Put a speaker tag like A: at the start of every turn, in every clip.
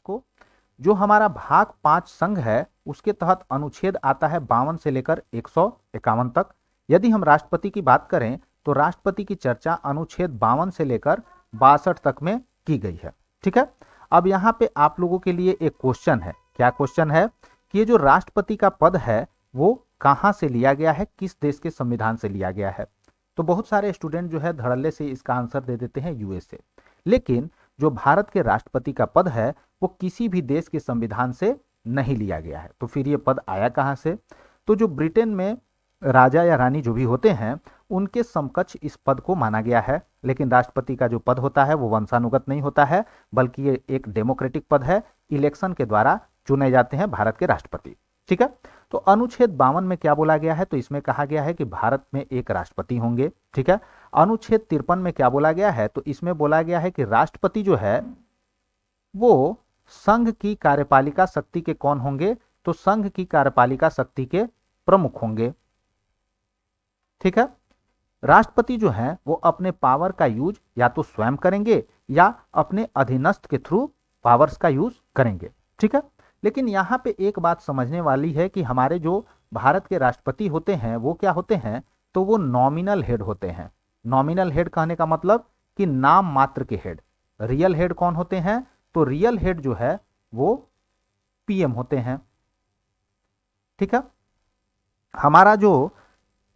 A: को। जो हमारा भाग 5 संघ है उसके तहत अनुच्छेद आता है 52 से लेकर 151 तक। यदि हम राष्ट्रपति की बात करें तो राष्ट्रपति की चर्चा अनुच्छेद 52 से लेकर 62 तक में की गई है। ठीक है, अब यहाँ पे आप लोगों के लिए एक क्वेश्चन है। क्या क्वेश्चन है कि ये जो राष्ट्रपति का पद है वो कहां से लिया गया है, किस देश के संविधान से लिया गया है। तो बहुत सारे स्टूडेंट जो है धड़ल्ले से इसका आंसर दे देते हैं यूएसए, लेकिन जो भारत के राष्ट्रपति का पद है वो किसी भी देश के संविधान से नहीं लिया गया है। तो फिर ये पद आया कहां से? तो जो ब्रिटेन में राजा या रानी जो भी होते हैं उनके समकक्ष इस पद को माना गया है। लेकिन राष्ट्रपति का जो पद होता है वो वंशानुगत नहीं होता है, बल्कि ये एक डेमोक्रेटिक पद है, इलेक्शन के द्वारा चुने जाते हैं भारत के राष्ट्रपति। ठीक है, तो अनुच्छेद 52 में क्या बोला गया है? तो इसमें कहा गया है कि भारत में एक राष्ट्रपति होंगे। ठीक है, अनुच्छेद 53 में क्या बोला गया है? तो इसमें बोला गया है कि राष्ट्रपति जो है वो संघ की कार्यपालिका शक्ति के कौन होंगे? तो संघ की कार्यपालिका शक्ति के प्रमुख होंगे। ठीक है, राष्ट्रपति जो है वो अपने पावर का यूज या तो स्वयं करेंगे या अपने अधीनस्थ के थ्रू पावर्स का यूज करेंगे। ठीक है, लेकिन यहां पे एक बात समझने वाली है कि हमारे जो भारत के राष्ट्रपति होते हैं वो क्या होते हैं? तो वो नॉमिनल हेड होते हैं। नॉमिनल हेड कहने का मतलब कि नाम मात्र के हेड। रियल हेड कौन होते हैं? तो रियल हेड जो है वो पीएम होते हैं। ठीक है, हमारा जो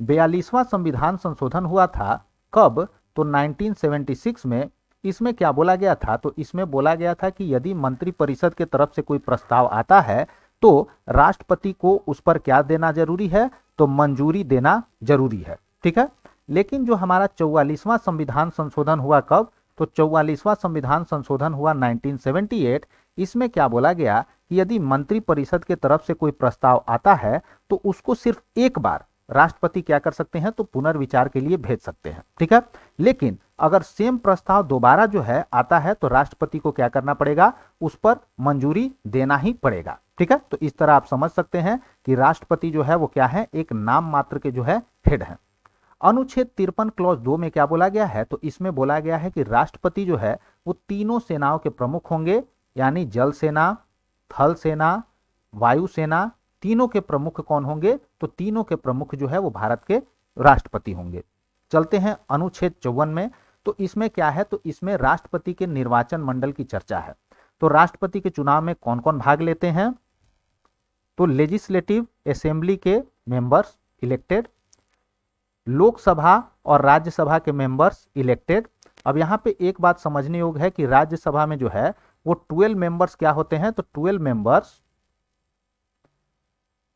A: 42वां संविधान संशोधन हुआ था कब? तो 1976 में। इसमें क्या बोला गया था? तो इसमें बोला गया था कि यदि मंत्रिपरिषद के तरफ से कोई प्रस्ताव आता है तो राष्ट्रपति को उस पर क्या देना जरूरी है? तो मंजूरी देना जरूरी है। ठीक है, लेकिन जो हमारा 44वां संविधान संशोधन हुआ कब? तो 44वां संविधान संशोधन हुआ 1978। इसमें क्या बोला गया कि यदि मंत्रिपरिषद के तरफ से कोई प्रस्ताव आता है तो उसको सिर्फ एक बार राष्ट्रपति क्या कर सकते हैं? तो पुनर्विचार के लिए भेज सकते हैं। ठीक है, लेकिन अगर सेम प्रस्ताव दोबारा जो है आता है तो राष्ट्रपति को क्या करना पड़ेगा? उस पर मंजूरी देना ही पड़ेगा। ठीक है, तो इस तरह आप समझ सकते हैं कि राष्ट्रपति जो है वो क्या है? एक नाम मात्र के जो है हेड है। अनुच्छेद 53 क्लॉज 2 में क्या बोला गया है? तो इसमें बोला गया है कि राष्ट्रपति जो है वो तीनों सेनाओं के प्रमुख होंगे, यानी जल सेना, थल सेना, वायु सेना, तीनों के प्रमुख कौन होंगे? तो तीनों के प्रमुख जो है वो भारत के राष्ट्रपति होंगे। चलते हैं अनुच्छेद 54 में। तो इसमें क्या है? तो इसमें राष्ट्रपति के निर्वाचन मंडल की चर्चा है। तो राष्ट्रपति के चुनाव में कौन कौन भाग लेते हैं? तो लेजिस्लेटिव असेंबली के मेंबर्स इलेक्टेड, लोकसभा और राज्यसभा के मेंबर्स इलेक्टेड। अब यहां पे एक बात समझने योग्य है कि राज्यसभा में जो है वो 12 मेंबर्स क्या होते हैं? तो 12 मेंबर्स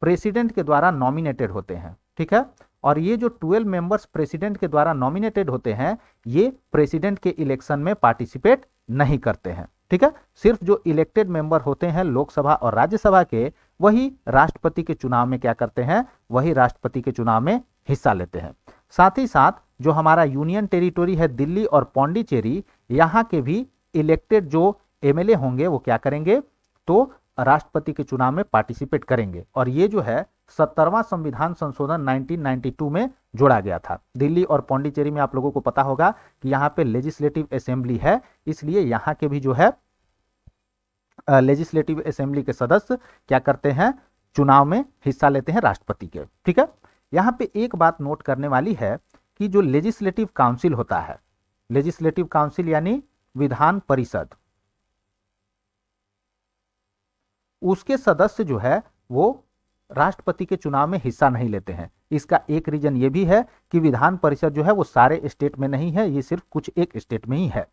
A: प्रेसिडेंट के द्वारा नॉमिनेटेड होते हैं। ठीक है, और ये जो 12 मेंबर्स प्रेसिडेंट के द्वारा नॉमिनेटेड होते हैं ये प्रेसिडेंट के इलेक्शन में पार्टिसिपेट नहीं करते हैं। ठीक है, सिर्फ जो इलेक्टेड मेंबर होते हैं लोकसभा और राज्यसभा के वही राष्ट्रपति के चुनाव में क्या करते हैं? वही राष्ट्रपति के चुनाव में हिस्सा लेते हैं। साथ ही साथ जो हमारा यूनियन टेरिटोरी है दिल्ली और पौंडीचेरी, यहां के भी इलेक्टेड जो एमएलए होंगे वो क्या करेंगे? तो राष्ट्रपति के चुनाव में पार्टिसिपेट करेंगे। और ये जो है 70वां संविधान संशोधन 1992 में जोड़ा गया था। दिल्ली और पौंडीचेरी में आप लोगों को पता होगा कि यहाँ पे लेजिस्लेटिव असेंबली है, इसलिए यहाँ के भी जो है लेजिस्लेटिव असेंबली के सदस्य क्या करते हैं? चुनाव में हिस्सा लेते हैं राष्ट्रपति के। ठीक है, यहाँ पे एक बात नोट करने वाली है कि जो लेजिस्लेटिव काउंसिल होता है, लेजिस्लेटिव काउंसिल यानी विधान परिषद, उसके सदस्य जो है वो राष्ट्रपति के चुनाव में हिस्सा नहीं लेते हैं। इसका एक रीजन ये भी है कि विधान परिषद जो है वो सारे स्टेट में नहीं है, ये सिर्फ कुछ एक स्टेट में ही है।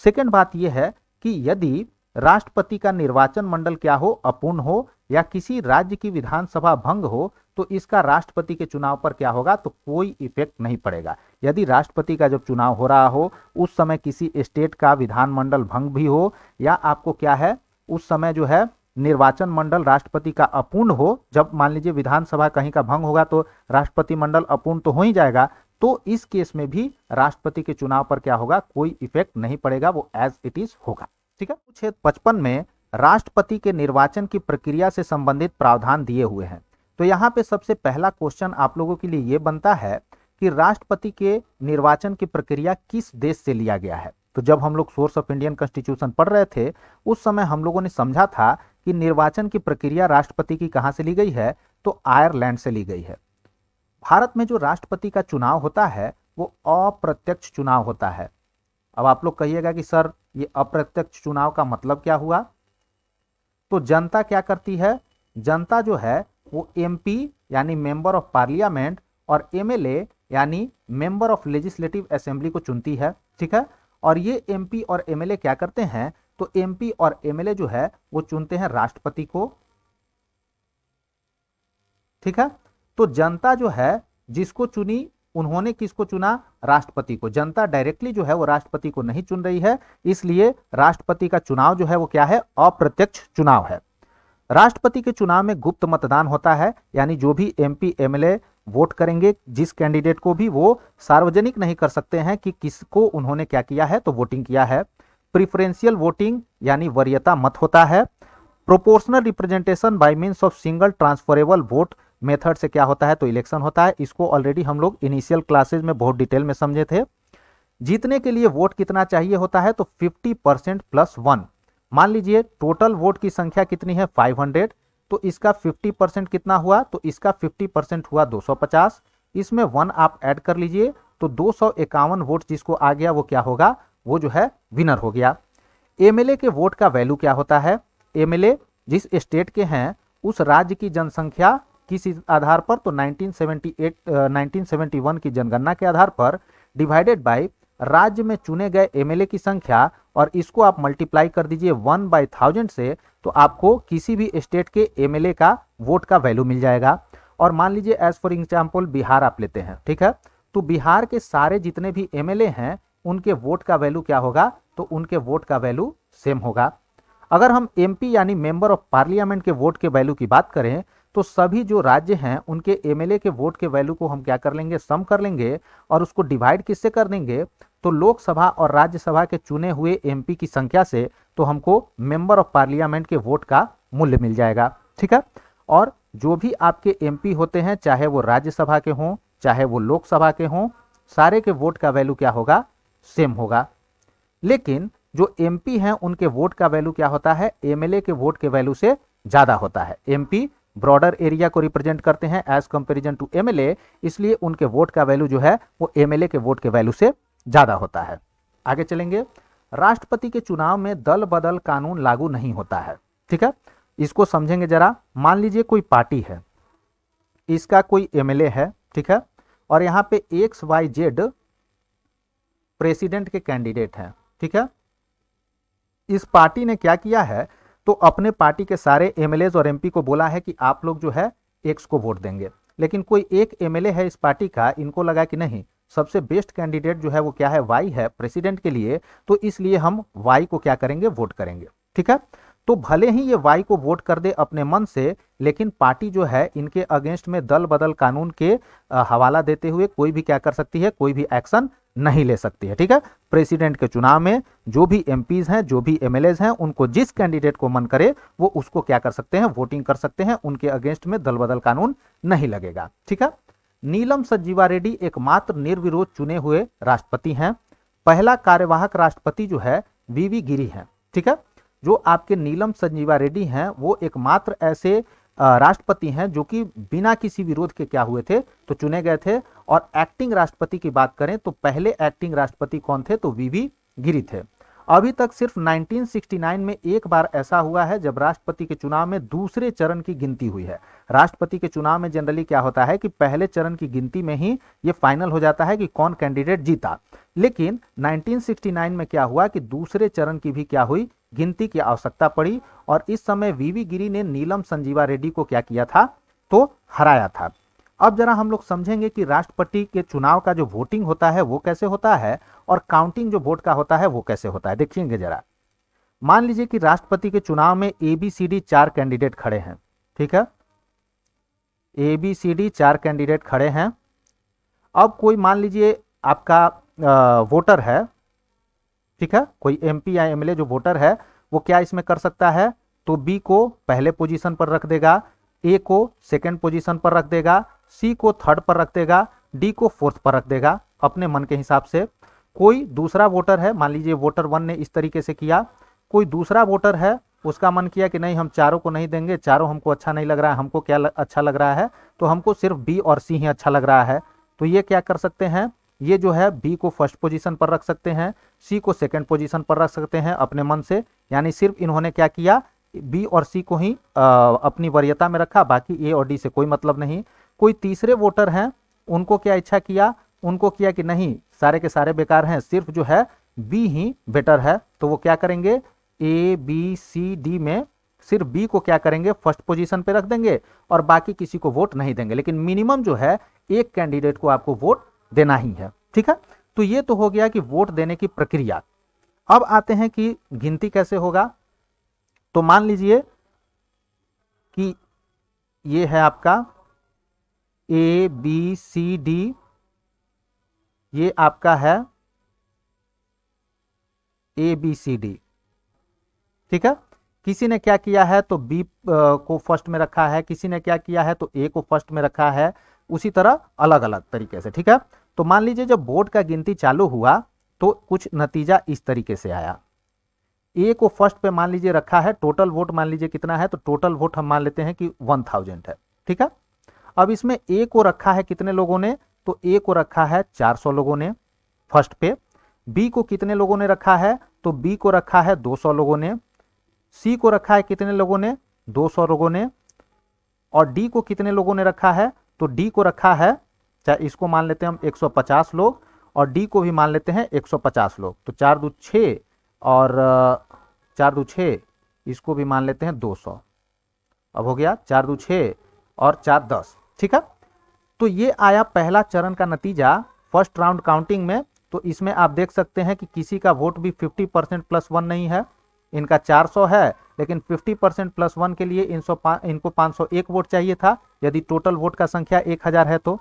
A: सेकंड बात ये है कि यदि राष्ट्रपति का निर्वाचन मंडल क्या हो? अपूर्ण हो या किसी राज्य की विधानसभा भंग हो तो इसका राष्ट्रपति के चुनाव पर क्या होगा? तो कोई इफेक्ट नहीं पड़ेगा। यदि राष्ट्रपति का जब चुनाव हो रहा हो उस समय किसी स्टेट का विधानमंडल भंग भी हो या आपको क्या है उस समय जो है निर्वाचन मंडल राष्ट्रपति का अपूर्ण हो, जब मान लीजिए विधानसभा कहीं का भंग होगा तो राष्ट्रपति मंडल अपूर्ण तो हो ही जाएगा, तो इस केस में भी राष्ट्रपति के चुनाव पर क्या होगा? कोई इफेक्ट नहीं पड़ेगा, वो एज इट इज होगा। ठीक है, अनुच्छेद 55 में राष्ट्रपति के निर्वाचन की प्रक्रिया से संबंधित प्रावधान दिए हुए हैं। तो यहाँ पे सबसे पहला क्वेश्चन आप लोगों के लिए ये बनता है कि राष्ट्रपति के निर्वाचन की प्रक्रिया किस देश से लिया गया है? तो जब हम लोग सोर्स ऑफ इंडियन कॉन्स्टिट्यूशन पढ़ रहे थे उस समय हम लोगों ने समझा था कि निर्वाचन की प्रक्रिया राष्ट्रपति की कहां से ली गई है, तो आयरलैंड से ली गई है। भारत में जो राष्ट्रपति का चुनाव होता है वो अप्रत्यक्ष चुनाव होता है। अब आप लोग कहिएगा कि सर ये अप्रत्यक्ष चुनाव का मतलब क्या हुआ? तो जनता क्या करती है, जनता जो है वो एमपी यानी मेंबर ऑफ पार्लियामेंट और एमएलए यानी मेंबर ऑफ लेजिस्लेटिव असेंबली को चुनती है, ठीक है। और ये एमपी और एमएलए क्या करते हैं, तो एमपी और एमएलए जो है वो चुनते हैं राष्ट्रपति को, ठीक है। तो जनता जो है जिसको चुनी, उन्होंने किसको चुना, राष्ट्रपति को। जनता डायरेक्टली जो है वो राष्ट्रपति को नहीं चुन रही है, इसलिए राष्ट्रपति का चुनाव जो है वो क्या है, अप्रत्यक्ष चुनाव है। राष्ट्रपति के चुनाव में गुप्त मतदान होता है, यानी जो भी एमपी एमएलए वोट करेंगे जिस कैंडिडेट को भी, वो सार्वजनिक नहीं कर सकते हैं कि किसको उन्होंने क्या किया है, तो वोटिंग किया है। प्रिफरेंशियल वोटिंग यानी वरीयता मत होता है। Proportional representation by means of single transferable vote method से क्या होता है, तो इलेक्शन होता है। इसको ऑलरेडी हम लोग इनिशियल क्लासेज में बहुत डिटेल में समझे थे। जीतने के लिए वोट कितना चाहिए होता है, तो 50% प्लस 1। मान लीजिए टोटल वोट की संख्या कितनी है, 500, तो इसका 50% कितना हुआ, तो इसका 50% हुआ 250। इसमें 1 आप ऐड कर लीजिए, तो 251 वोट जिसको आ गया वो क्या होगा, वो जो है विनर हो गया। एमएलए के वोट का वैल्यू क्या होता है, एमएलए जिस स्टेट के हैं उस राज्य की जनसंख्या किस आधार पर, तो 1971 की जनगणना के आधार पर डिवाइडेड बाय राज्य में चुने गए एमएलए की संख्या, और इसको आप मल्टीप्लाई कर दीजिए 1/1000 से, तो आपको किसी भी स्टेट के एमएलए का वोट का वैल्यू मिल जाएगा। और मान लीजिए एज फॉर एग्जांपल बिहार आप लेते हैं, ठीक है, तो बिहार के सारे जितने भी एमएलए हैं उनके वोट का वैल्यू क्या होगा, तो उनके वोट का वैल्यू सेम होगा। अगर हम एमपी यानी मेंबर ऑफ पार्लियामेंट के वोट के वैल्यू की बात करें, तो सभी जो राज्य हैं उनके एमएलए के वोट के वैल्यू को हम क्या कर लेंगे, सम कर लेंगे, और उसको डिवाइड किससे कर देंगे, तो लोकसभा और राज्यसभा के चुने हुए एमपी की संख्या से, तो हमको मेंबर ऑफ पार्लियामेंट के वोट का मूल्य मिल जाएगा, ठीक है। और जो भी आपके एमपी होते हैं, चाहे वो राज्यसभा के हों चाहे वो लोकसभा के हों, सारे के वोट का वैल्यू क्या होगा, सेम होगा। लेकिन जो एमपी हैं उनके वोट का वैल्यू क्या होता है, एमएलए के वोट के वैल्यू से ज्यादा होता है। एमपी ब्रॉडर एरिया को रिप्रेजेंट करते हैं एज कंपैरिजन टू एमएलए, इसलिए उनके वोट का वैल्यू जो है वो एमएलए के वोट के वैल्यू से ज्यादा होता है। आगे चलेंगे। राष्ट्रपति के चुनाव में दल बदल कानून लागू नहीं होता है, ठीक है। इसको समझेंगे जरा। मान लीजिए कोई पार्टी है, इसका कोई एमएलए है, ठीक है, और यहां पे XYZ प्रेसिडेंट के कैंडिडेट हैं, ठीक है। इस पार्टी ने क्या किया है, तो अपने पार्टी के सारे एमएलए और एमपी को बोला है कि आप लोग जो है एक्स को वोट देंगे। लेकिन कोई एक एमएलए है इस पार्टी का, इनको लगा कि नहीं, सबसे बेस्ट कैंडिडेट जो है वो क्या है, वाई है प्रेसिडेंट के लिए, तो इसलिए हम वाई को क्या करेंगे, वोट करेंगे, ठीक है। तो भले ही ये वाई को वोट कर दे अपने मन से, लेकिन पार्टी जो है इनके अगेंस्ट में दल बदल कानून के हवाला देते हुए कोई भी क्या कर सकती है, कोई भी एक्शन नहीं ले सकती है, ठीक है। प्रेसिडेंट के चुनाव में जो भी एमपीज हैं, जो भी एमएलएज हैं, उनको जिस कैंडिडेट को मन करे वो उसको क्या कर सकते हैं, वोटिंग कर सकते हैं। उनके अगेंस्ट में दल बदल कानून नहीं लगेगा, ठीक है। नीलम संजीवा रेड्डी एकमात्र निर्विरोध चुने हुए राष्ट्रपति हैं। पहला कार्यवाहक राष्ट्रपति जो है वीवी गिरी है, ठीक है। जो आपके नीलम संजीवा रेड्डी हैं वो एकमात्र ऐसे राष्ट्रपति हैं जो कि बिना किसी विरोध के क्या हुए थे, तो चुने गए थे। और एक्टिंग राष्ट्रपति की बात करें तो पहले एक्टिंग राष्ट्रपति कौन थे, तो वीवी गिरी थे। अभी तक सिर्फ 1969 में एक बार ऐसा हुआ है जब राष्ट्रपति के चुनाव में दूसरे चरण की गिनती हुई है। राष्ट्रपति के चुनाव में जनरली क्या होता है कि पहले चरण की गिनती में ही ये फाइनल हो जाता है कि कौन कैंडिडेट जीता। लेकिन 1969 में क्या हुआ कि दूसरे चरण की भी क्या हुई, गिनती की आवश्यकता पड़ी, और इस समय वीवी गिरी ने नीलम संजीवा रेड्डी को क्या किया था, तो हराया था। अब जरा हम लोग समझेंगे कि राष्ट्रपति के चुनाव का जो वोटिंग होता है वो कैसे होता है, और काउंटिंग जो वोट का होता है वो कैसे होता है। देखिएंगे जरा। मान लीजिए कि राष्ट्रपति के चुनाव में ABCD 4 कैंडिडेट खड़े हैं, ठीक है, ABCD 4 कैंडिडेट खड़े हैं। अब कोई मान लीजिए आपका वोटर है, ठीक है, कोई एमपी या एमएलए जो वोटर है वो क्या इसमें कर सकता है, तो बी को पहले पोजीशन पर रख देगा, ए को सेकंड पोजीशन पर रख देगा, सी को थर्ड पर रख देगा, डी को फोर्थ पर रख देगा अपने मन के हिसाब से। कोई दूसरा वोटर है, मान लीजिए वोटर 1 ने इस तरीके से किया, कोई दूसरा वोटर है उसका मन किया कि नहीं हम चारों को नहीं देंगे, चारों हमको अच्छा नहीं लग रहा है, हमको क्या अच्छा लग रहा है, तो हमको सिर्फ बी और सी ही अच्छा लग रहा है। तो ये क्या कर सकते हैं, ये जो है बी को फर्स्ट पोजीशन पर रख सकते हैं, सी को सेकंड पोजीशन पर रख सकते हैं अपने मन से। यानी सिर्फ इन्होंने क्या किया, बी और सी को ही अपनी वरीयता में रखा, बाकी ए और डी से कोई मतलब नहीं। कोई तीसरे वोटर हैं, उनको क्या इच्छा किया, उनको किया कि नहीं सारे के सारे बेकार हैं, सिर्फ जो है बी ही बेटर है, तो वो क्या करेंगे, ए बी सी डी में सिर्फ बी को क्या करेंगे, फर्स्ट पोजीशन पे रख देंगे और बाकी किसी को वोट नहीं देंगे। लेकिन मिनिमम जो है एक कैंडिडेट को आपको वोट देना ही है। ठीक है, तो ये तो हो गया कि वोट देने की प्रक्रिया। अब आते हैं कि गिनती कैसे होगा। तो मान लीजिए कि ये है आपका ए बी सी डी, ये आपका है ए बी सी डी। ठीक है, किसी ने क्या किया है तो बी को फर्स्ट में रखा है, किसी ने क्या किया है तो ए को फर्स्ट में रखा है, उसी तरह अलग अलग तरीके से। ठीक है, तो मान लीजिए जब वोट का गिनती चालू हुआ तो कुछ नतीजा इस तरीके से आया। ए को फर्स्ट पे मान लीजिए रखा है, टोटल वोट मान लीजिए कितना है, तो टोटल वोट हम मान लेते हैं कि 1000 है। ठीक है, अब इसमें ए को रखा है कितने लोगों ने, तो ए को रखा है 400 लोगों ने फर्स्ट पे। बी को कितने लोगों ने रखा है, तो बी को रखा है 200 लोगों ने। सी को रखा है कितने लोगों ने, 200 लोगों ने। और डी को कितने लोगों ने रखा है, तो डी को रखा है, चाहे इसको मान लेते हैं हम 150 लोग और डी को भी मान लेते हैं 150 लोग। तो 4 दूनी 6 और 4 दूनी 6, इसको भी मान लेते हैं 200। अब हो गया 4 दूनी 6 और 4 10। ठीक है, तो ये आया पहला चरण का नतीजा फर्स्ट राउंड काउंटिंग में। तो इसमें आप देख सकते हैं कि किसी का वोट भी 50% प्लस 1 नहीं है, इनका 400 है, लेकिन 50% प्लस 1 के लिए इनको 501 वोट चाहिए था, यदि टोटल वोट का संख्या 1000 है तो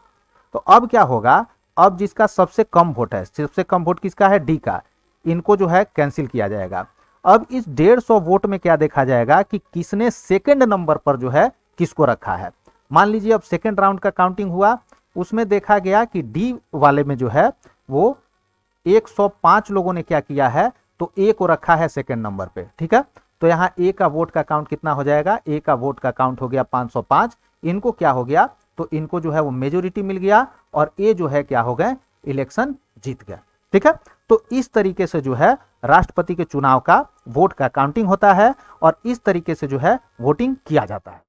A: अब क्या होगा, अब जिसका सबसे कम वोट है, सबसे कम वोट किसका है, डी का, इनको जो है कैंसिल किया जाएगा। अब इस 150 वोट में क्या देखा जाएगा कि किसने सेकंड नंबर पर जो है किसको रखा है। मान लीजिए अब सेकंड राउंड का काउंटिंग हुआ, उसमें देखा गया कि डी वाले में जो है वो 105 लोगों ने क्या किया है, तो ए को रखा है सेकंड नंबर पे। ठीक है, तो यहां ए का वोट का काउंट कितना हो जाएगा, ए का वोट का काउंट हो गया 505। इनको क्या हो गया, तो इनको जो है वो मेजोरिटी मिल गया और ए जो है क्या हो गए, इलेक्शन जीत गया। ठीक है, तो इस तरीके से जो है राष्ट्रपति के चुनाव का वोट का काउंटिंग होता है और इस तरीके से जो है वोटिंग किया जाता है।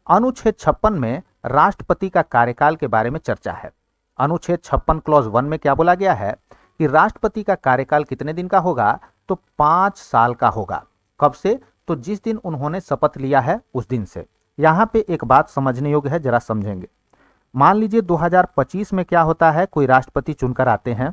A: अनुच्छेद 56 में राष्ट्रपति का कार्यकाल के बारे में चर्चा है। अनुच्छेद 56 क्लॉज 1 में क्या बोला गया है कि राष्ट्रपति का कार्यकाल कितने दिन का होगा, तो 5 साल का होगा। कब से, तो जिस दिन उन्होंने शपथ लिया है उस दिन से। यहां पे एक बात समझने योग्य है, जरा समझेंगे। मान लीजिए 2025 में क्या होता है, कोई राष्ट्रपति चुनकर आते हैं,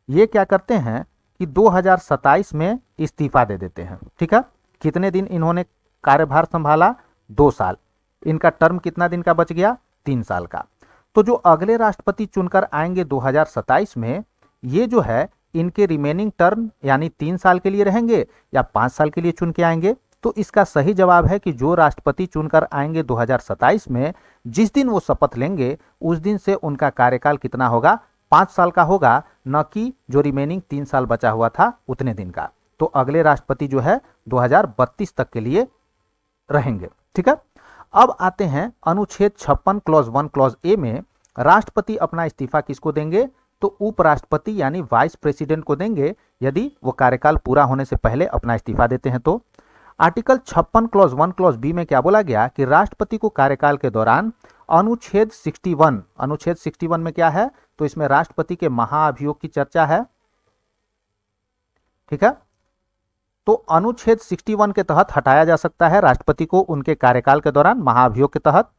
A: ये क्या करते हैं कि 2027 में इस्तीफा दे देते हैं। ठीक है, कितने दिन इन्होंने कार्यभार संभाला, 2 साल, इनका टर्म कितना दिन का बच गया, 3 साल का। तो जो अगले राष्ट्रपति चुनकर आएंगे 2027 में, ये जो है इनके रिमेनिंग टर्म यानी 3 साल के लिए रहेंगे या 5 साल के लिए चुन के आएंगे। तो इसका सही जवाब है कि जो राष्ट्रपति चुनकर आएंगे 2027 में, जिस दिन वो शपथ लेंगे उस दिन से उनका कार्यकाल कितना होगा, 5 साल का होगा, न कि जो रिमेनिंग 3 साल बचा हुआ था उतने दिन का। तो अगले राष्ट्रपति जो है 2032 तक के लिए रहेंगे। ठीक है, अब आते हैं अनुच्छेद 56 क्लॉज 1 क्लॉज ए में राष्ट्रपति अपना इस्तीफा किसको देंगे, तो उपराष्ट्रपति यानी वाइस प्रेसिडेंट को देंगे, यदि वो कार्यकाल पूरा होने से पहले अपना इस्तीफा देते हैं तो। आर्टिकल 56 क्लॉज 1 क्लॉज बी में क्या बोला गया कि राष्ट्रपति को कार्यकाल के दौरान अनुच्छेद 61 में क्या है, तो इसमें राष्ट्रपति के महाअभियोग की चर्चा है। ठीक है, तो अनुच्छेद 61 के तहत हटाया जा सकता है राष्ट्रपति को उनके कार्यकाल के दौरान महाअभियोग के तहत।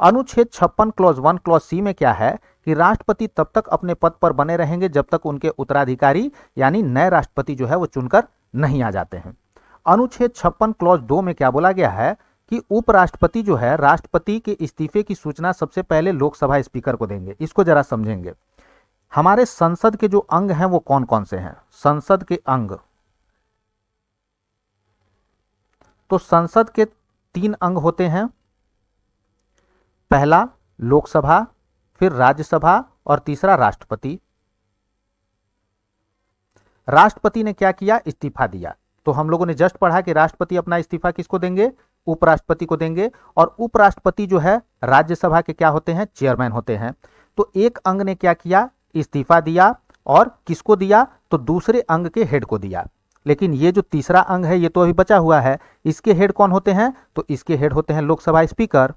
A: अनुच्छेद 56 क्लॉज 1 क्लॉज सी में क्या है कि राष्ट्रपति तब तक अपने पद पर बने रहेंगे जब तक उनके उत्तराधिकारी यानी नए राष्ट्रपति जो है वो चुनकर नहीं आ जाते हैं। अनुच्छेद 56 क्लॉज 2 में क्या बोला गया है कि उपराष्ट्रपति जो है राष्ट्रपति के इस्तीफे की सूचना सबसे पहले लोकसभा स्पीकर को देंगे। इसको जरा समझेंगे। हमारे संसद के जो अंग हैं वो कौन कौन से हैं, संसद के अंग, तो संसद के 3 अंग होते हैं, पहला लोकसभा, फिर राज्यसभा और तीसरा राष्ट्रपति। राष्ट्रपति ने क्या किया, इस्तीफा दिया। तो हम लोगों ने जस्ट पढ़ा कि राष्ट्रपति अपना इस्तीफा किसको देंगे, उपराष्ट्रपति को देंगे, और उपराष्ट्रपति जो है राज्यसभा के क्या होते हैं, चेयरमैन होते हैं। तो एक अंग ने क्या किया, इस्तीफा दिया, और किसको दिया, तो दूसरे अंग के हेड को दिया। लेकिन ये जो तीसरा अंग है ये तो अभी बचा हुआ है, इसके हेड कौन होते हैं, तो इसके हेड होते हैं लोकसभा स्पीकर।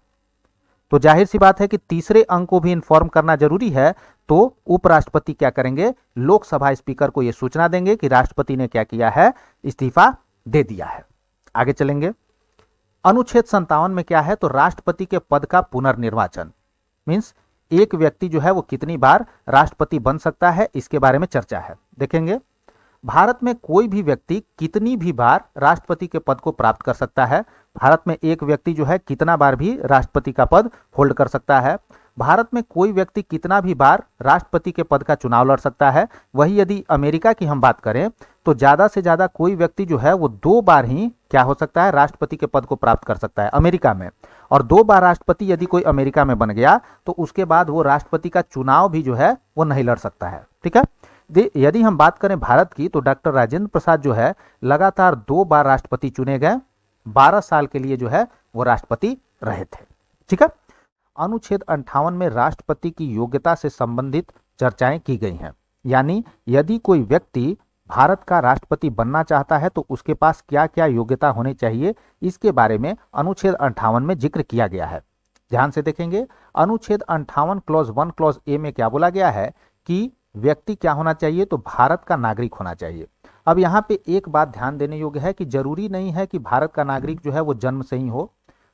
A: तो जाहिर सी बात है कि तीसरे अंग को भी इन्फॉर्म करना जरूरी है। तो उपराष्ट्रपति क्या करेंगे, लोकसभा स्पीकर को यह सूचना देंगे कि राष्ट्रपति ने क्या किया है, इस्तीफा दे दिया है। आगे चलेंगे। अनुच्छेद 57 में क्या है, तो राष्ट्रपति के पद का पुनर्निर्वाचन, मींस एक व्यक्ति जो है वो कितनी बार राष्ट्रपति बन सकता है, इसके बारे में चर्चा है। देखेंगे, भारत में कोई भी व्यक्ति कितनी भी बार राष्ट्रपति के पद को प्राप्त कर सकता है। भारत में एक व्यक्ति जो है कितना बार भी राष्ट्रपति का पद होल्ड कर सकता है। भारत में कोई व्यक्ति कितना भी बार राष्ट्रपति के पद का चुनाव लड़ सकता है। वही यदि अमेरिका की हम बात करें तो ज्यादा से ज्यादा कोई व्यक्ति जो है वो 2 बार ही क्या हो सकता है, राष्ट्रपति के पद को प्राप्त कर सकता है अमेरिका में। और 2 बार राष्ट्रपति यदि कोई अमेरिका में बन गया तो उसके बाद वो राष्ट्रपति का चुनाव भी जो है वो नहीं लड़ सकता है। ठीक है। यदि हम बात करें भारत की तो डॉक्टर राजेंद्र प्रसाद जो है लगातार 2 बार राष्ट्रपति चुने गए, 12 साल के लिए जो है वो राष्ट्रपति रहे थे। ठीक है। अनुच्छेद 58 में राष्ट्रपति की योग्यता से संबंधित चर्चाएं की गई हैं। यानी यदि कोई व्यक्ति भारत का राष्ट्रपति बनना चाहता है तो उसके पास क्या क्या योग्यता होनी चाहिए, इसके बारे में अनुच्छेद 58 में जिक्र किया गया है। ध्यान से देखेंगे, अनुच्छेद 58 क्लॉज 1 क्लॉज ए में क्या बोला गया है कि व्यक्ति क्या होना चाहिए, तो भारत का नागरिक होना चाहिए। अब यहाँ पे एक बात ध्यान देने योग्य है कि जरूरी नहीं है कि भारत का नागरिक जो है वो जन्म से ही हो।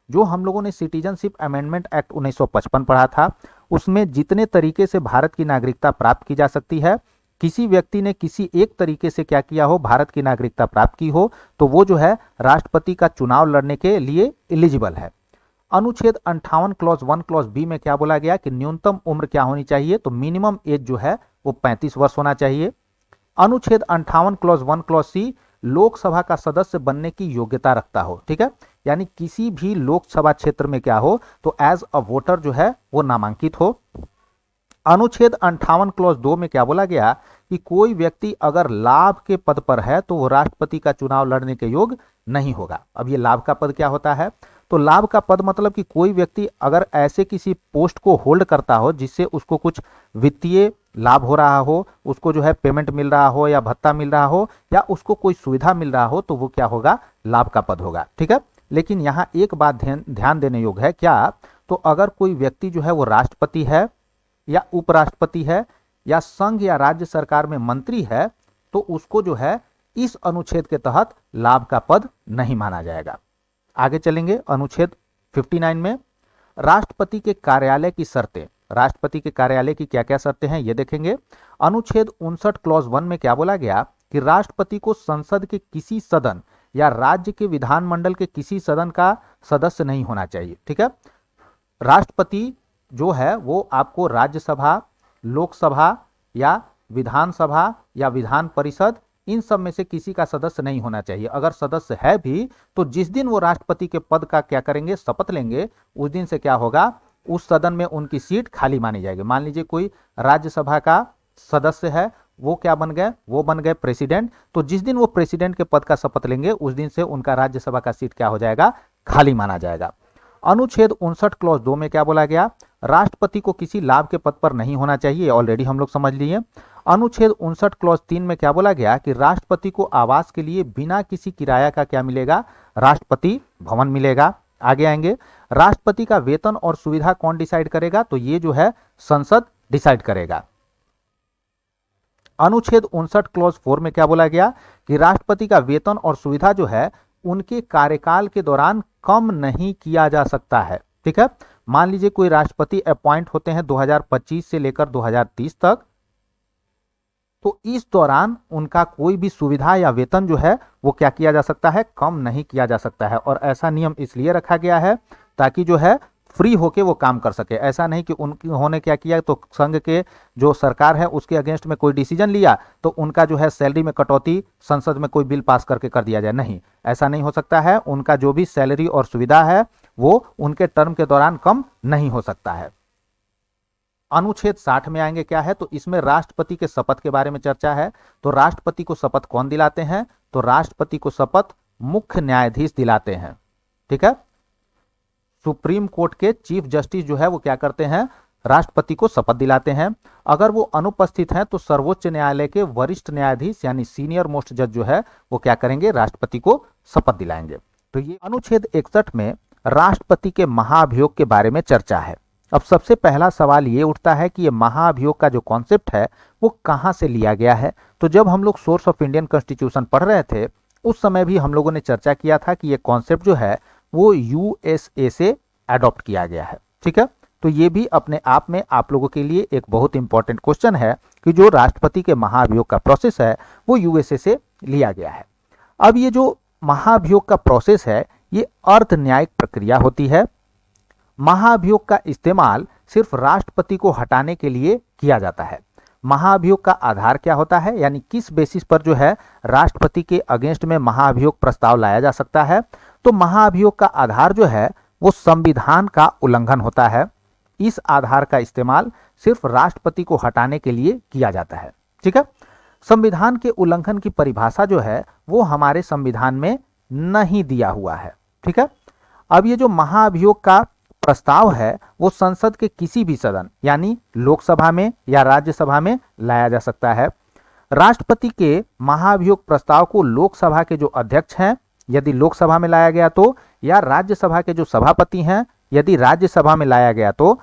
A: जो हम लोगों ने सिटीजनशिप अमेंडमेंट एक्ट 1955 पढ़ा था, उसमें जितने तरीके से भारत की नागरिकता प्राप्त की जा सकती है, किसी व्यक्ति ने किसी एक तरीके से क्या किया हो, भारत की नागरिकता प्राप्त की हो, तो वो जो है राष्ट्रपति का चुनाव लड़ने के लिए एलिजिबल है। अनुच्छेद 58 क्लॉज 1 क्लॉज बी में क्या बोला गया कि न्यूनतम उम्र क्या होनी चाहिए, तो मिनिमम एज जो है वो 35 वर्ष होना चाहिए। अनुच्छेद 58 क्लॉज 1 क्लॉज सी लोकसभा का सदस्य बनने की योग्यता रखता हो। ठीक है। यानी किसी भी लोकसभा क्षेत्र में क्या हो, तो एज अ वोटर जो है वो नामांकित हो। अनुच्छेद 58 क्लॉज 2 में क्या बोला गया कि कोई व्यक्ति अगर लाभ के पद पर है तो वो राष्ट्रपति का चुनाव लड़ने के योग्य नहीं होगा। अब ये लाभ का पद क्या होता है, तो लाभ का पद मतलब कि कोई व्यक्ति अगर ऐसे किसी पोस्ट को होल्ड करता हो जिससे उसको कुछ वित्तीय लाभ हो रहा हो, उसको जो है पेमेंट मिल रहा हो या भत्ता मिल रहा हो या उसको कोई सुविधा मिल रहा हो, तो वो क्या होगा, लाभ का पद होगा। ठीक है। लेकिन यहाँ एक बात ध्यान देने योग्य है, क्या, तो अगर कोई व्यक्ति जो है वो राष्ट्रपति है या उपराष्ट्रपति है या संघ या राज्य सरकार में मंत्री है, तो उसको जो है इस अनुच्छेद के तहत लाभ का पद नहीं माना जाएगा। आगे चलेंगे। अनुच्छेद 59 में राष्ट्रपति के कार्यालय की शर्तें, राष्ट्रपति के कार्यालय की क्या क्या शर्तें हैं ये देखेंगे। अनुच्छेद 59 क्लॉज 1 में क्या बोला गया कि राष्ट्रपति को संसद के किसी सदन या राज्य के विधानमंडल के किसी सदन का सदस्य नहीं होना चाहिए। ठीक है। राष्ट्रपति जो है वो आपको राज्यसभा, लोकसभा या विधानसभा या विधान परिषद, इन सब में से किसी का सदस्य नहीं होना चाहिए। अगर सदस्य है भी तो जिस दिन वो राष्ट्रपति के पद का क्या करेंगे, शपथ लेंगे, उस दिन से क्या होगा, उस सदन में उनकी सीट खाली मानी जाएगी। मान लीजिए कोई राज्यसभा का सदस्य है, वो क्या बन गए, वो बन गए प्रेसिडेंट, तो जिस दिन वो प्रेसिडेंट के पद का शपथ लेंगे उस दिन से उनका राज्यसभा का सीट क्या हो जाएगा, खाली माना जाएगा। अनुच्छेद 59 क्लॉज 2 में क्या बोला गया, राष्ट्रपति को किसी लाभ के पद पर नहीं होना चाहिए, ऑलरेडी हम लोग समझ लिए। अनुच्छेद 59 क्लॉज 3 में क्या बोला गया कि राष्ट्रपति को आवास के लिए बिना किसी किराया का क्या मिलेगा, राष्ट्रपति भवन मिलेगा। आगे आएंगे, राष्ट्रपति का वेतन और सुविधा कौन डिसाइड करेगा, तो ये जो है संसद डिसाइड करेगा। अनुच्छेद 59 क्लॉज 4 में क्या बोला गया कि राष्ट्रपति का वेतन और सुविधा जो है उनके कार्यकाल के दौरान कम नहीं किया जा सकता है। ठीक है। मान लीजिए कोई राष्ट्रपति अपॉइंट होते हैं 2025 से लेकर 2030 तक, तो इस दौरान उनका कोई भी सुविधा या वेतन जो है वो क्या किया जा सकता है, कम नहीं किया जा सकता है। और ऐसा नियम इसलिए रखा गया है ताकि जो है फ्री होके वो काम कर सके। ऐसा नहीं कि उन्होंने क्या किया, तो संघ के जो सरकार है उसके अगेंस्ट में कोई डिसीजन लिया तो उनका जो है सैलरी में कटौती संसद में कोई बिल पास करके कर दिया जाए, नहीं, ऐसा नहीं हो सकता है। उनका जो भी सैलरी और सुविधा है वो उनके टर्म के दौरान कम नहीं हो सकता है। अनुच्छेद 60 में आएंगे, क्या है, तो इसमें राष्ट्रपति के शपथ के बारे में चर्चा है। तो राष्ट्रपति को शपथ कौन दिलाते हैं, तो राष्ट्रपति को शपथ मुख्य न्यायाधीश दिलाते हैं। ठीक है, सुप्रीम कोर्ट के चीफ जस्टिस जो है वो क्या करते हैं, राष्ट्रपति को शपथ दिलाते हैं। अगर वो अनुपस्थित हैं तो सर्वोच्च न्यायालय के वरिष्ठ न्यायाधीश यानी सीनियर मोस्ट जज जो है वो क्या करेंगे, राष्ट्रपति को शपथ दिलाएंगे। तो ये अनुच्छेद 61 में राष्ट्रपति के महाभियोग के बारे में चर्चा है। अब सबसे पहला सवाल ये उठता है कि ये महाभियोग का जो कॉन्सेप्ट है वो कहां से लिया गया है। तो जब हम लोग सोर्स ऑफ इंडियन कॉन्स्टिट्यूशन पढ़ रहे थे उस समय भी हम लोगों ने चर्चा किया था कि ये कॉन्सेप्ट जो है वो यूएसए से अडॉप्ट किया गया है। ठीक है, तो ये भी अपने आप में आप लोगों के लिए एक बहुत इंपॉर्टेंट क्वेश्चन है कि जो राष्ट्रपति के महाभियोग का प्रोसेस है वो यूएसए से लिया गया है। अब ये जो महाभियोग का प्रोसेस है ये अर्ध न्यायिक प्रक्रिया होती है। महाभियोग का इस्तेमाल सिर्फ राष्ट्रपति को हटाने के लिए किया जाता है। महाभियोग का आधार क्या होता है, यानी किस बेसिस पर जो है राष्ट्रपति के अगेंस्ट में महाभियोग प्रस्ताव लाया जा सकता है। तो महाभियोग का आधार जो है वो संविधान का उल्लंघन होता है। इस आधार का इस्तेमाल सिर्फ राष्ट्रपति को हटाने के लिए किया जाता है। ठीक है, संविधान के उल्लंघन की परिभाषा जो है वो हमारे संविधान में नहीं दिया हुआ है। ठीक है, अब ये जो महाभियोग का प्रस्ताव है वो संसद के किसी भी सदन यानी लोकसभा में या राज्यसभा में लाया जा सकता है। राष्ट्रपति के महाभियोग प्रस्ताव को लोकसभा के जो अध्यक्ष हैं यदि लोकसभा में लाया गया तो, या राज्यसभा के जो सभापति हैं यदि राज्यसभा में लाया गया तो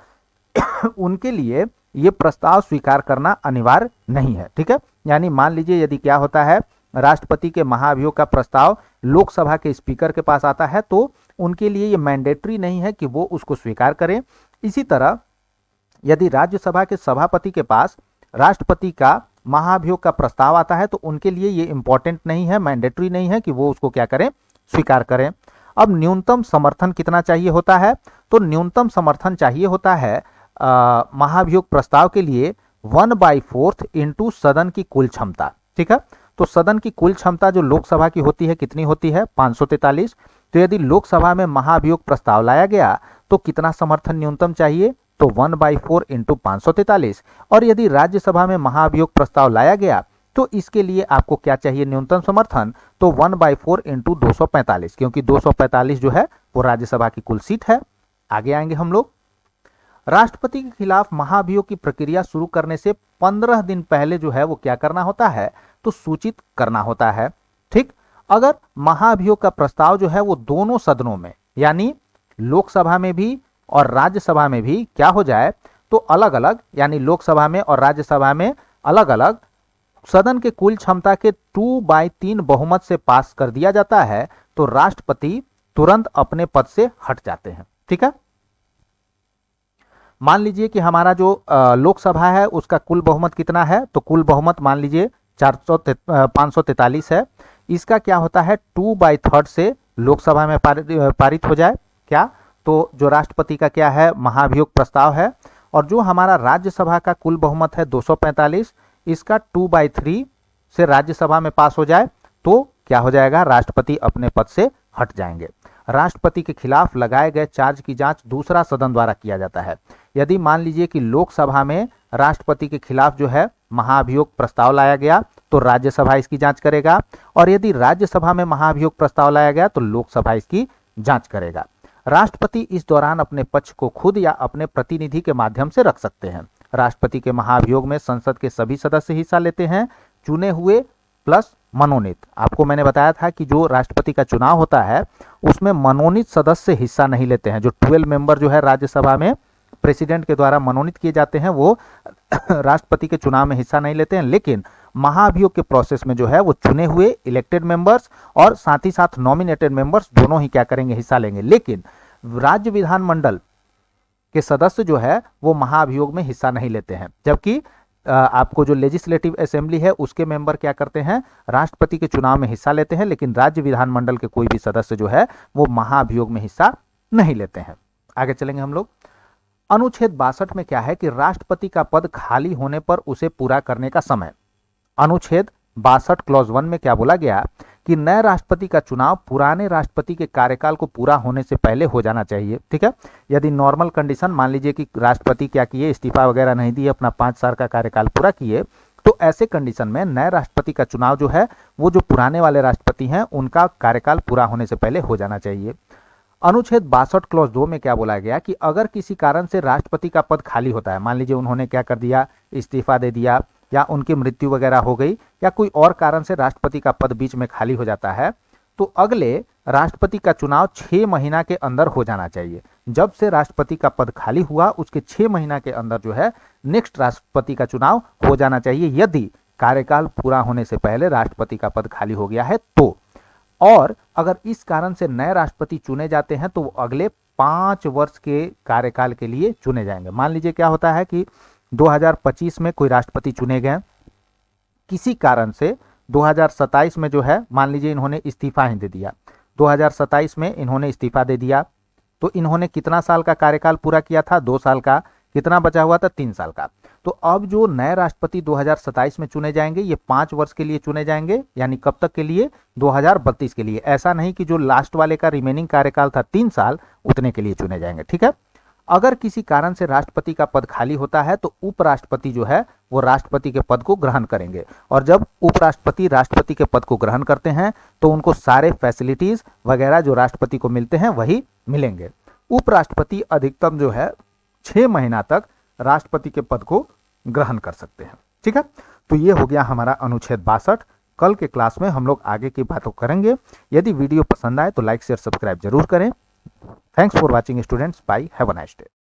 A: उनके लिए यह प्रस्ताव स्वीकार करना अनिवार्य नहीं है। ठीक है, यानी मान लीजिए यदि क्या होता है, राष्ट्रपति के महाभियोग का प्रस्ताव लोकसभा के स्पीकर के पास आता है तो उनके लिए यह मैंडेटरी नहीं है कि वो उसको स्वीकार करें। इसी तरह यदि राज्यसभा के सभापति के पास राष्ट्रपति का महाभियोग का प्रस्ताव आता है तो उनके लिए ये इंपॉर्टेंट नहीं है, मैंडेटरी नहीं है कि वो उसको क्या करें, स्वीकार करें। अब न्यूनतम समर्थन कितना चाहिए होता है, तो न्यूनतम समर्थन चाहिए होता है महाभियोग प्रस्ताव के लिए 1/4 इंटू सदन की कुल क्षमता। ठीक है, तो सदन की कुल क्षमता जो लोकसभा की होती है कितनी होती है, 543। तो यदि लोकसभा में महाभियोग प्रस्ताव लाया गया तो कितना समर्थन न्यूनतम चाहिए, तो 1/4 इंटू 543। और यदि राज्यसभा में महाभियोग प्रस्ताव लाया गया तो इसके लिए आपको क्या चाहिए न्यूनतम समर्थन, तो 1/4 इंटू 245, क्योंकि 245 जो है वो राज्यसभा की कुल सीट है। आगे आएंगे हम लोग। राष्ट्रपति के खिलाफ महाभियोग की प्रक्रिया शुरू करने से 15 दिन पहले जो है वो क्या करना होता है, तो सूचित करना होता है। ठीक, अगर महाभियोग का प्रस्ताव जो है वो दोनों सदनों में यानी लोकसभा में भी और राज्यसभा में भी क्या हो जाए, तो अलग अलग यानी लोकसभा में और राज्यसभा में अलग अलग सदन के कुल क्षमता के 2/3 बहुमत से पास कर दिया जाता है तो राष्ट्रपति तुरंत अपने पद से हट जाते हैं। ठीक है, मान लीजिए कि हमारा जो लोकसभा है उसका कुल बहुमत कितना है, तो कुल बहुमत मान लीजिए 543 है। इसका क्या होता है, 2/3 से लोकसभा में पारित हो जाए क्या, तो जो राष्ट्रपति का क्या है महाभियोग प्रस्ताव है। और जो हमारा राज्यसभा का कुल बहुमत है 245, इसका 2/3 से राज्यसभा में पास हो जाए तो क्या हो जाएगा, राष्ट्रपति अपने पद से हट जाएंगे। राष्ट्रपति के खिलाफ लगाए गए चार्ज की जांच दूसरा सदन द्वारा किया जाता है। यदि मान लीजिए कि लोकसभा में राष्ट्रपति के खिलाफ जो है महाभियोग प्रस्ताव लाया गया तो राज्यसभा इसकी जांच करेगा, और यदि राज्यसभा में महाभियोग प्रस्ताव लाया गया तो लोकसभा इसकी जांच करेगा। राष्ट्रपति इस दौरान अपने पक्ष को खुद या अपने प्रतिनिधि के माध्यम से रख सकते हैं। राष्ट्रपति के महाभियोग में संसद के सभी सदस्य हिस्सा लेते हैं, चुने हुए प्लस मनोनीत। आपको मैंने बताया था कि जो राष्ट्रपति का चुनाव होता है उसमें मनोनीत सदस्य हिस्सा नहीं लेते हैं। जो 12 मेंबर जो है राज्यसभा में प्रेसिडेंट के द्वारा मनोनीत किए जाते हैं वो राष्ट्रपति के चुनाव में हिस्सा नहीं लेते हैं, लेकिन महाभियोग के प्रोसेस में जो है वो चुने हुए इलेक्टेड मेंबर्स और साथ ही साथ नॉमिनेटेड मेंबर्स दोनों ही क्या करेंगे, हिस्सा लेंगे। लेकिन राज्य विधानमंडल के सदस्य जो है वो महाभियोग में हिस्सा नहीं लेते हैं, जबकि आपको जो लेजिस्लेटिव असेंबली है उसके मेंबर क्या करते हैं, राष्ट्रपति के चुनाव में हिस्सा लेते हैं, लेकिन राज्य विधानमंडल के कोई भी सदस्य जो है वो महाभियोग में हिस्सा नहीं लेते हैं। आगे चलेंगे हम लोग। अनुच्छेद 62 में क्या है कि राष्ट्रपति का पद खाली होने पर उसे पूरा करने का समय। अनुच्छेद 62 क्लॉज 1 में क्या बोला गया कि नए राष्ट्रपति का चुनाव पुराने राष्ट्रपति के कार्यकाल को पूरा होने से पहले हो जाना चाहिए। ठीक है, यदि नॉर्मल कंडीशन मान लीजिए कि राष्ट्रपति क्या किए, इस्तीफा वगैरह नहीं दिए, अपना 5 साल का कार्यकाल पूरा किए, तो ऐसे कंडीशन में नए राष्ट्रपति का चुनाव जो है वो जो पुराने वाले राष्ट्रपति हैं उनका कार्यकाल पूरा होने से पहले हो जाना चाहिए। अनुच्छेद 62 क्लॉज 2 में क्या बोला गया कि अगर किसी कारण से राष्ट्रपति का पद खाली होता है, मान लीजिए उन्होंने क्या कर दिया, इस्तीफा दे दिया, या उनकी मृत्यु वगैरह हो गई, या कोई और कारण से राष्ट्रपति का पद बीच में खाली हो जाता है, तो अगले राष्ट्रपति का चुनाव 6 महीना के अंदर हो जाना चाहिए। जब से राष्ट्रपति का पद खाली हुआ उसके 6 महीना के अंदर जो है नेक्स्ट राष्ट्रपति का चुनाव हो जाना चाहिए, यदि कार्यकाल पूरा होने से पहले राष्ट्रपति का पद खाली हो गया है तो। और अगर इस कारण से नए राष्ट्रपति चुने जाते हैं तो वो अगले 5 वर्ष के कार्यकाल के लिए चुने जाएंगे। मान लीजिए क्या होता है कि 2025 में कोई राष्ट्रपति चुने गए, किसी कारण से 2027 में जो है मान लीजिए इन्होंने इस्तीफा ही दे दिया, 2027 में इन्होंने इस्तीफा दे दिया, तो इन्होंने कितना साल का कार्यकाल पूरा किया था, 2 साल का, कितना बचा हुआ था, 3 साल का। तो अब जो नए राष्ट्रपति 2027 में चुने जाएंगे ये 5 वर्ष के लिए चुने जाएंगे, यानी कब तक के लिए, 2032 के लिए। ऐसा नहीं कि जो लास्ट वाले का रिमेनिंग कार्यकाल था 3 साल उतने के लिए चुने जाएंगे। ठीक है, अगर किसी कारण से राष्ट्रपति का पद खाली होता है तो उपराष्ट्रपति जो है वो राष्ट्रपति के पद को ग्रहण करेंगे, और जब उपराष्ट्रपति राष्ट्रपति के पद को ग्रहण करते हैं तो उनको सारे फैसिलिटीज वगैरह जो राष्ट्रपति को मिलते हैं वही मिलेंगे। उपराष्ट्रपति अधिकतम जो है 6 महीना तक राष्ट्रपति के पद को ग्रहण कर सकते हैं। ठीक है, तो ये हो गया हमारा अनुच्छेद 62। कल के क्लास में हम लोग आगे की बातों करेंगे। यदि वीडियो पसंद आए तो लाइक शेयर सब्सक्राइब जरूर करें। Thanks for watching students, bye, have a nice day.